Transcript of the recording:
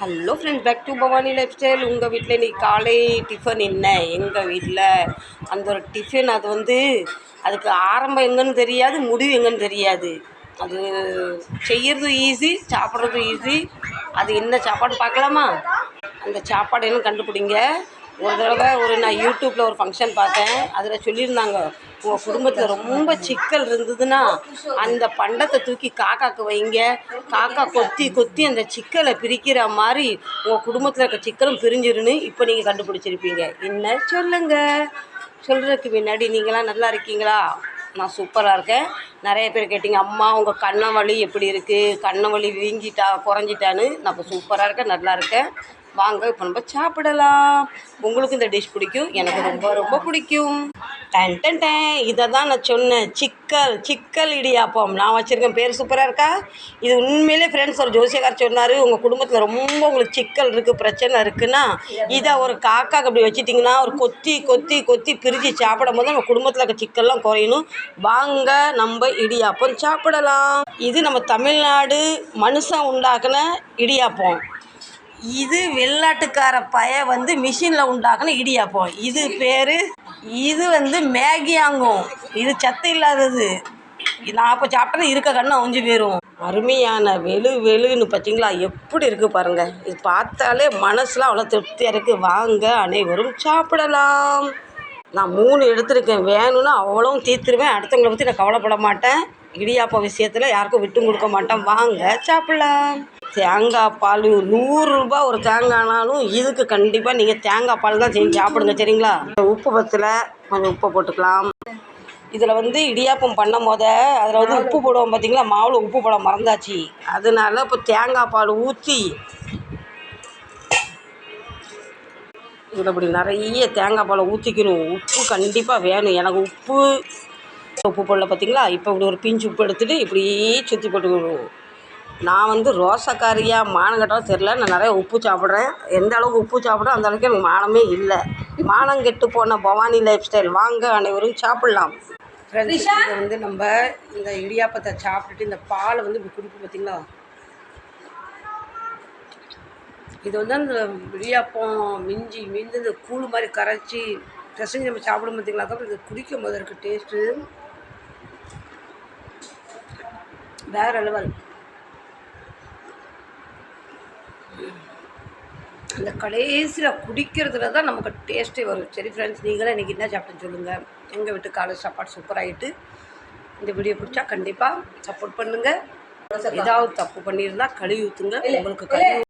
Hello friends, back to Bhavani lifestyle. உங்கள் வீட்டில் இன்றைக்கி காலை டிஃபன் என்ன? எங்கள் வீட்டில் அந்த ஒரு டிஃபன், அது வந்து அதுக்கு ஆரம்பம் எங்கன்னு தெரியாது, முடிவு எங்கன்னு தெரியாது. அது செய்கிறது ஈஸி, சாப்பிட்றதும் ஈஸி. அது என்ன சாப்பாடு பார்க்கலாமா? அந்த சாப்பாடு என்ன கண்டுபிடிங்க. ஒரு தடவை நான் யூடியூப்பில் ஒரு ஃபங்க்ஷன் பார்த்தேன். அதில் சொல்லியிருந்தாங்க, உங்கள் குடும்பத்தில் ரொம்ப சிக்கல் இருந்ததுன்னா அந்த பண்டத்தை தூக்கி காக்காக்கு வைங்க. காக்கா கொத்தி கொத்தி அந்த சிக்கலை பிரிக்கிற மாதிரி உங்கள் குடும்பத்தில் இருக்க சிக்கலும் பிரிஞ்சிருன்னு இப்போ நீங்கள் கண்டுபிடிச்சிருப்பீங்க. என்ன சொல்லுங்க? சொல்கிறதுக்கு முன்னாடி நீங்களாம் நல்லா இருக்கீங்களா? நான் சூப்பராக இருக்கேன். நிறைய பேர் கேட்டிங்க, அம்மா உங்கள் கண்ணை வலி எப்படி இருக்குது, கண்ணை வலி வீங்கிட்டா குறைஞ்சிட்டான்னு. நான் இப்போ சூப்பராக இருக்கேன், நல்லா இருக்கேன். வாங்க இப்போ நம்ம சாப்பிடலாம். உங்களுக்கு இந்த டிஷ் பிடிக்கும், எனக்கு ரொம்ப ரொம்ப பிடிக்கும். டன் டன் டன், இதை தான் நான் சொன்னேன். சிக்கல் இடியாப்பம் நான் வச்சுருக்கேன். பேர் சூப்பராக இருக்கா? இது உண்மையிலே ஃப்ரெண்ட்ஸ், ஒரு ஜோசியக்கார் சொன்னார், உங்கள் குடும்பத்தில் ரொம்ப உங்களுக்கு சிக்கல் இருக்குது, பிரச்சனை இருக்குன்னா இதை ஒரு காக்காக்கு அப்படி வச்சுட்டிங்கன்னா ஒரு கொத்தி கொத்தி கொத்தி பிரித்து சாப்பிடும் போது நம்ம குடும்பத்தில் இருக்க சிக்கல்லாம் குறையணும். வாங்க நம்ம இடியாப்பம் சாப்பிடலாம். இது நம்ம தமிழ்நாடு மனுஷன் உண்டாக்குன இடியாப்பம். இது வெளிநாட்டுக்கார வந்து மிஷினில் உண்டாக்குன இடியாப்பம். இது பேர், இது மேகியாங்கும். இது சத்து இல்லாதது. நான் அப்போ சாப்பிட்டா இருக்க கண்ணு அவிஞ்சு போயிடும். அருமையான வெளுன்னு பார்த்தீங்களா எப்படி இருக்குது பாருங்கள். இது பார்த்தாலே மனசுலாம் அவ்வளோ திருப்தியாக இருக்குது. வாங்க அனைவரும் சாப்பிடலாம். நான் 3 எடுத்திருக்கேன். வேணும்னா அவ்வளவும் தீர்த்துருவேன். அடுத்தவங்களை பற்றி நான் கவலைப்பட மாட்டேன். இடியாப்ப விஷயத்தில் யாருக்கும் விட்டு கொடுக்க மாட்டேன். வாங்க சாப்பிடலாம். தேங்காய் பால் 100 ரூபா ஒரு தேங்காய்னாலும் இதுக்கு கண்டிப்பாக நீங்கள் தேங்காய் பால் தான் செஞ்சு சாப்பிடுங்க, சரிங்களா? உப்பு பத்தில் கொஞ்சம் உப்பை போட்டுக்கலாம். இதில் இடியாப்பம் பண்ணும் போத அதில் உப்பு போடுவோம் பார்த்தீங்களா? மாவில் உப்பு போட மறந்தாச்சு. அதனால இப்போ தேங்காய் பால் ஊற்றி இதில் இப்படி நிறைய தேங்காய் பாலை ஊற்றிக்கணும். உப்பு கண்டிப்பாக வேணும். எனக்கு உப்பு போடல பார்த்தீங்களா? இப்போ இப்படி ஒரு பிஞ்சு உப்பு எடுத்துகிட்டு இப்படி சுற்றி போட்டுக்கணும். நான் ரோசக்காரியாக மானங்கட்டாலும் தெரில, நான் நிறைய உப்பு சாப்பிட்றேன். எந்த அளவுக்கு உப்பு சாப்பிட்றேன் அந்த அளவுக்கு எனக்கு மானமே இல்லை. மானம் கெட்டு போன பவானி லைஃப் ஸ்டைல். வாங்க அனைவரும் சாப்பிட்லாம். ஃப்ரெண்ட்ஸ், இதை நம்ம இந்த இடியாப்பத்தை சாப்பிட்டுட்டு இந்த பாலை இப்படி குடிப்போம் பார்த்தீங்களா? இது அந்த இடியாப்பம் மிஞ்சி இந்த கூழ் மாதிரி கரைச்சி பிசைஞ்சு நம்ம சாப்பிடும் பார்த்தீங்களா? அதான் இது குடிக்கும் போது இருக்க டேஸ்ட்டு வேறு லெவல். அந்த கடைசியில் குடிக்கிறதுல தான் நமக்கு டேஸ்ட்டே வரும். சரி ஃப்ரெண்ட்ஸ், நீங்களே இன்றைக்கி என்ன சாப்பிட்டுன்னு சொல்லுங்கள். எங்கள் வீட்டு காலை சாப்பாடு சூப்பராகிட்டு. இந்த வீடியோ பிடிச்சா கண்டிப்பாக சப்போர்ட் பண்ணுங்கள். ஏதாவது தப்பு பண்ணியிருந்தால் கழுவி ஊற்றுங்க. உங்களுக்கு கழுவி